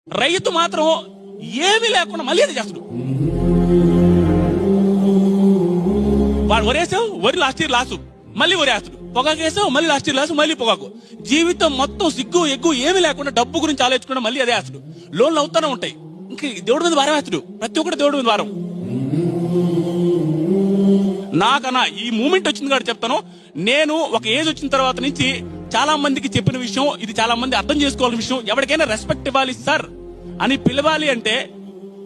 రైతు మాత్రం ఏమీ లేకుండా మళ్ళీ అది చేస్తాడు. వాడు వరేసావు, వరి లాస్ట్ ఇయర్ లాసు, మళ్ళీ వరేస్తాడు. పొగాకు వేసావు, మళ్ళీ లాస్ట్ ఇయర్ లాసు, మళ్ళీ పొగాకు. జీవితం మొత్తం సిగ్గు ఎగ్గు ఏమీ లేకుండా డబ్బు గురించి ఆలోచించకుండా మళ్ళీ అదే వేస్తాడు. లోన్లు అవుతానే ఉంటాయి. ఇంకా దేవుడి మీద భారం వేస్తాడు. ప్రతి ఒక్కటి దేవుడి మీద భారం. నాకన్నా ఈ మూమెంట్ వచ్చింది కాబట్టి చెప్తాను. నేను ఒక ఏజ్ వచ్చిన తర్వాత నుంచి చాలా మందికి చెప్పిన విషయం ఇది, చాలా మంది అర్థం చేసుకోవాల్సిన విషయం. ఎవరికైనా రెస్పెక్ట్ ఇవ్వాలి సార్ అని పిలవాలి అంటే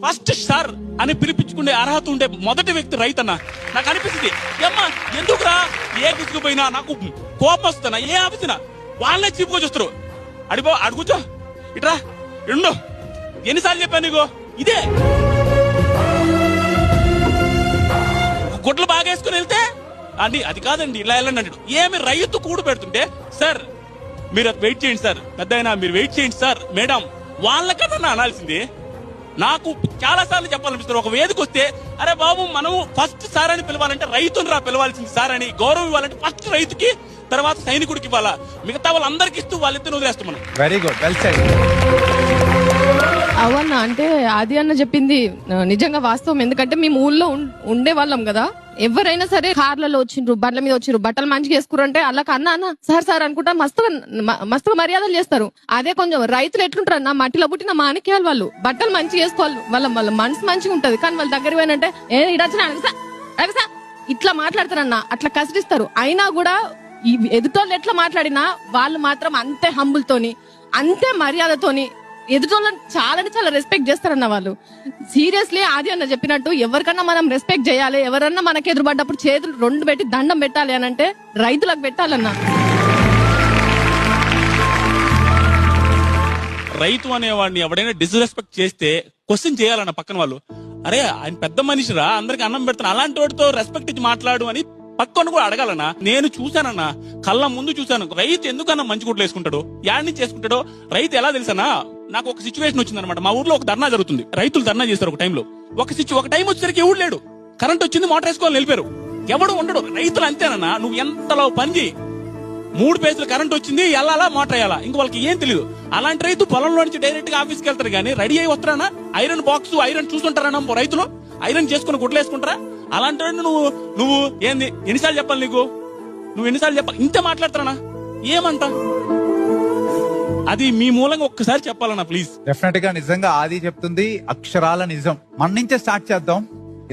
ఫస్ట్ సార్ అని పిలిపించుకునే అర్హత ఉండే మొదటి వ్యక్తి రైతన్న. నాకు అనిపిస్తుంది, అమ్మా ఎందుకురా ఏ తీసుకుపోయినా నాకు కోపం వస్తున్నా, ఏ ఆఫీసినా వాళ్ళే చీపుకొని చూస్తారు. అడుగుచో ఇట్రా ఎండు ఎన్నిసార్లు చెప్పాను నీకు ఇదే. గుడ్లు బాగా వేసుకుని వెళ్తే అండి అది కాదండి ఇలా వెళ్ళండి అంటాడు. ఏమి రైతు కూడు పెడుతుంటే సార్ మీరు వెయిట్ చేయండి సార్, పెద్ద అయినా మీరు వెయిట్ చేయండి సార్, మేడం వాళ్ళకన్నా అనాల్సింది. నాకు చాలా సార్లు చెప్పాలనిపిస్తారు. ఒక వేదిక వస్తే అరే బాబు మనం ఫస్ట్ సార్ అని పిలవాలంటే రైతుని రా పిలవాల్సింది సార్ అని. గౌరవం ఇవ్వాలంటే ఫస్ట్ రైతుకి, తర్వాత సైనికుడికి ఇవ్వాలా. మిగతా వాళ్ళందరికి ఇస్తూ వాళ్ళిద్దరు వదిలేస్తాం మనం. Very good, well said. అవన్న అంటే ఆది అన్న చెప్పింది నిజంగా వాస్తవం. ఎందుకంటే మేము ఊళ్ళో ఉండే వాళ్ళం కదా. ఎవరైనా సరే కార్లలో వచ్చిండ్రు, బండ్ల మీద వచ్చిండ్రు, బట్టలు మంచిగా వేసుకురు అంటే అలా అన్న అన్న సార్ సార్ అనుకుంటా మస్తుగా మర్యాదలు చేస్తారు. అదే కొంచెం రైతులు ఎట్లుంటారు అన్న, మట్టిలో పుట్టిన మాణిక్యాలు వాళ్ళు. బట్టలు మంచిగా వేసుకోవాలి, వాళ్ళ మనసు మంచిగా ఉంటది. కానీ వాళ్ళ దగ్గర పోయినంటే ఏ ఇడొచ్చిన అడగసా ఇట్లా మాట్లాడతారన్న, అట్లా కసిరిస్తారు. అయినా కూడా ఈ ఎదుటోళ్ళు ఎట్లా మాట్లాడినా వాళ్ళు మాత్రం అంతే హంబుల్ తోని, అంతే మర్యాదతోని ఎదుటోళ్ళని చాలా చాలా రెస్పెక్ట్ చేస్తారన్న వాళ్ళు. సీరియస్లీ ఆది అన్న చెప్పినట్టు ఎవరికన్నా మనం రెస్పెక్ట్ చేయాలి. ఎవరన్నా మనకి ఎదురుపడ్డప్పుడు చేతులు రెండు పెట్టి దండం పెట్టాలి అని అంటే రైతులకు పెట్టాలన్నా. రైతు అనేవాడిని ఎవడైనా డిస్రెస్పెక్ట్ చేస్తే క్వశ్చన్ చేయాలన్న పక్కన వాళ్ళు. అరే ఆయన పెద్ద మనిషిరా, అందరికి అన్నం పెడతాను, అలాంటి వాడితో రెస్పెక్ట్ ఇచ్చి మాట్లాడు అని పక్కన కూడా అడగాలన్నా. నేను చూశానన్నా, కళ్ళ ముందు చూశాను. రైతు ఎందుకన్నా మంచి గుడ్లు వేసుకుంటాడు, యాడ్ నుంచి చేసుకుంటాడో రైతు ఎలా తెలుసనా. నాకు ఒక సిచ్యువేషన్ వచ్చిందనమాట. మా ఊర్లో ఒక ధర్నా జరుగుతుంది, రైతులు ధర్నా చేస్తారు. ఒక టైంలో ఒక టైం వచ్చేసరికి ఎవడు లేడు, కరెంట్ వచ్చింది, మోటార్ వేసుకోవాలని వెళ్ళిపోయారు. ఎవడు ఉండడు. రైతులు అంతేనన్నా, నువ్వు ఎంతలో పని చేయి, 3 పేజీలు కరెంట్ వచ్చింది, వెళ్ళాలా మోటార్ వేయాలా, ఇంక వాళ్ళకి ఏం తెలియదు. అలాంటి రైతు పొలంలో నుంచి డైరెక్ట్ గా ఆఫీస్కి వెళ్తారు. కానీ రెడీ అయ్యి వస్తారా, ఐరన్ బాక్స్ ఐరన్ చూస్తుంటారా రైతులు, ఐరన్ చేసుకుని గుడ్లు వేసుకుంటారా? అలాంటి నువ్వు ఏంది ఎన్నిసార్లు చెప్పాలి నీకు, నువ్వు ఎన్నిసార్లు చెప్పాలి, ఇంతే మాట్లాడతారా ఏమంట. అది మీ మూలంగా ఒక్కసారి చెప్పాలన్నా ప్లీజ్. డెఫినెట్ గా నిజంగా ఆది చెప్తుంది అక్షరాల నిజం. మన నుంచే స్టార్ట్ చేద్దాం.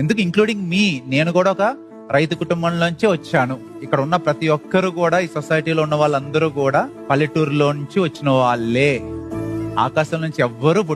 ఎందుకు ఇంక్లూడింగ్ మీ, నేను కూడా ఒక రైతు కుటుంబంలోంచి వచ్చాను. ఇక్కడ ఉన్న ప్రతి ఒక్కరు కూడా, ఈ సొసైటీలో ఉన్న వాళ్ళందరూ కూడా పల్లెటూరులో నుంచి వచ్చిన వాళ్ళే. ఆకాశం నుంచి ఎవ్వరూ